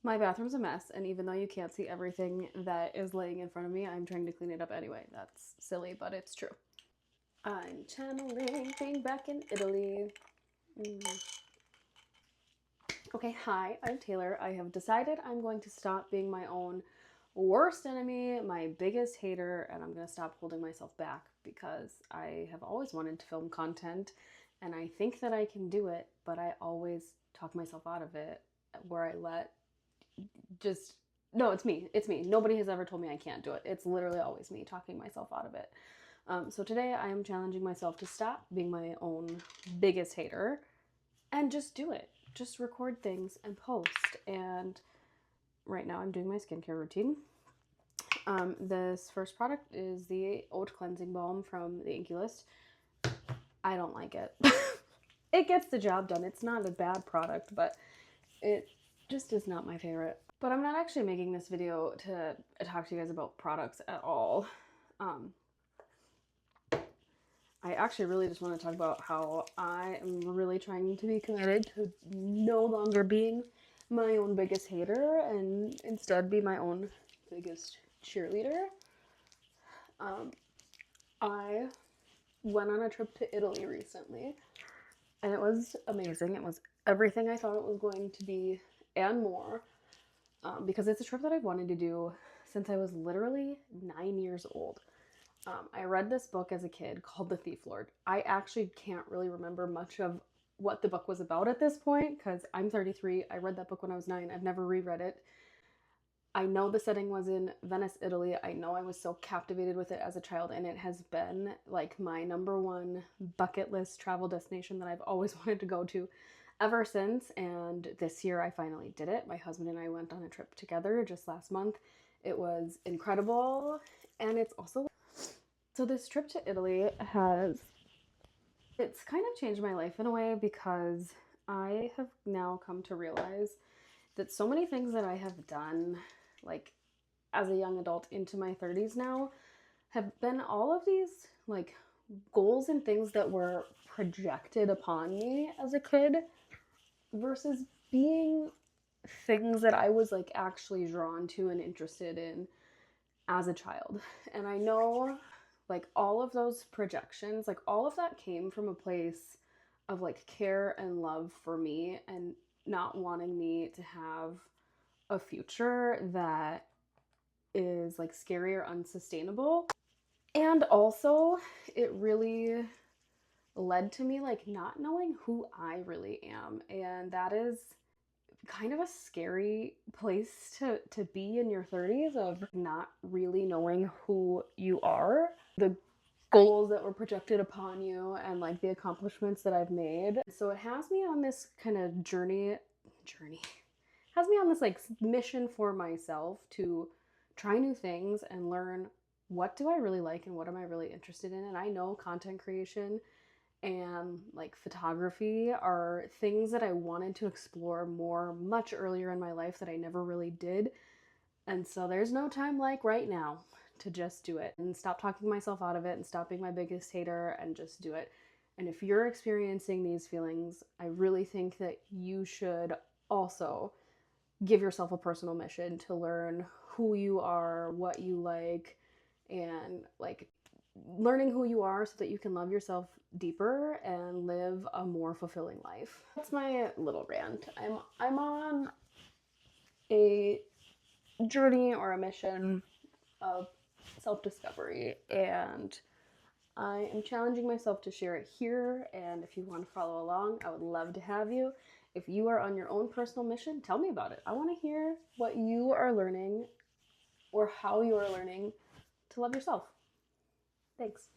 My bathroom's a mess, and even though you can't see everything that is laying in front of me, I'm trying to clean it up anyway. That's silly, but it's true. I'm channeling being back in Italy. Okay, hi, I'm Taylor. I have decided I'm going to stop being my own worst enemy, my biggest hater, and I'm going to stop holding myself back because I have always wanted to film content and I think that I can do it, but I always talk myself out of it where I let just no, it's me. It's me. Nobody has ever told me I can't do it. It's literally always me talking myself out of it. So today I am challenging myself to stop being my own biggest hater and just do it. Just record things and post. And right now I'm doing my skincare routine. This first product is the Oat Cleansing Balm from the Inkey List. I don't like it. It gets the job done. It's not a bad product, but it just is not my favorite. But I'm not actually making this video to talk to you guys about products at all. I actually really just want to talk about how I am really trying to be committed to no longer being my own biggest hater and instead be my own biggest cheerleader. I went on a trip to Italy recently and it was amazing. It was everything I thought it was going to be and more. Because it's a trip that I've wanted to do since I was literally 9 years old. I read this book as a kid called The Thief Lord. I actually can't really remember much of what the book was about at this point because I'm 33. I read that book when I was 9. I've never reread it. I know the setting was in Venice, Italy. I know I was so captivated with it as a child, and it has been like my number one bucket list travel destination that I've always wanted to go to ever since. And this year I finally did it. My husband and I went on a trip together just last month. It was incredible, and it's also so this trip to Italy it's kind of changed my life in a way because I have now come to realize that so many things that I have done like as a young adult into my 30s now have been all of these like goals and things that were projected upon me as a kid versus being things that I was like actually drawn to and interested in as a child. And I know like all of those projections, like all of that came from a place of like care and love for me and not wanting me to have a future that is like scary or unsustainable. And also, it really led to me like not knowing who I really am. And that is kind of a scary place to be in your 30s of not really knowing who you are. The goals that were projected upon you and like the accomplishments that I've made. So it has me on this kind of journey has me on this like mission for myself to try new things and learn what do I really like and what am I really interested in. And I know content creation and like photography are things that I wanted to explore more much earlier in my life that I never really did. And so there's no time like right now to just do it and stop talking myself out of it and stop being my biggest hater and just do it. And if you're experiencing these feelings, I really think that you should also give yourself a personal mission to learn who you are, what you like, and like learning who you are so that you can love yourself deeper and live a more fulfilling life. That's my little rant. I'm on a journey or a mission of self-discovery and I am challenging myself to share it here, and if you want to follow along, I would love to have you. If you are on your own personal mission, tell me about it. I want to hear what you are learning or how you are learning to love yourself. Thanks.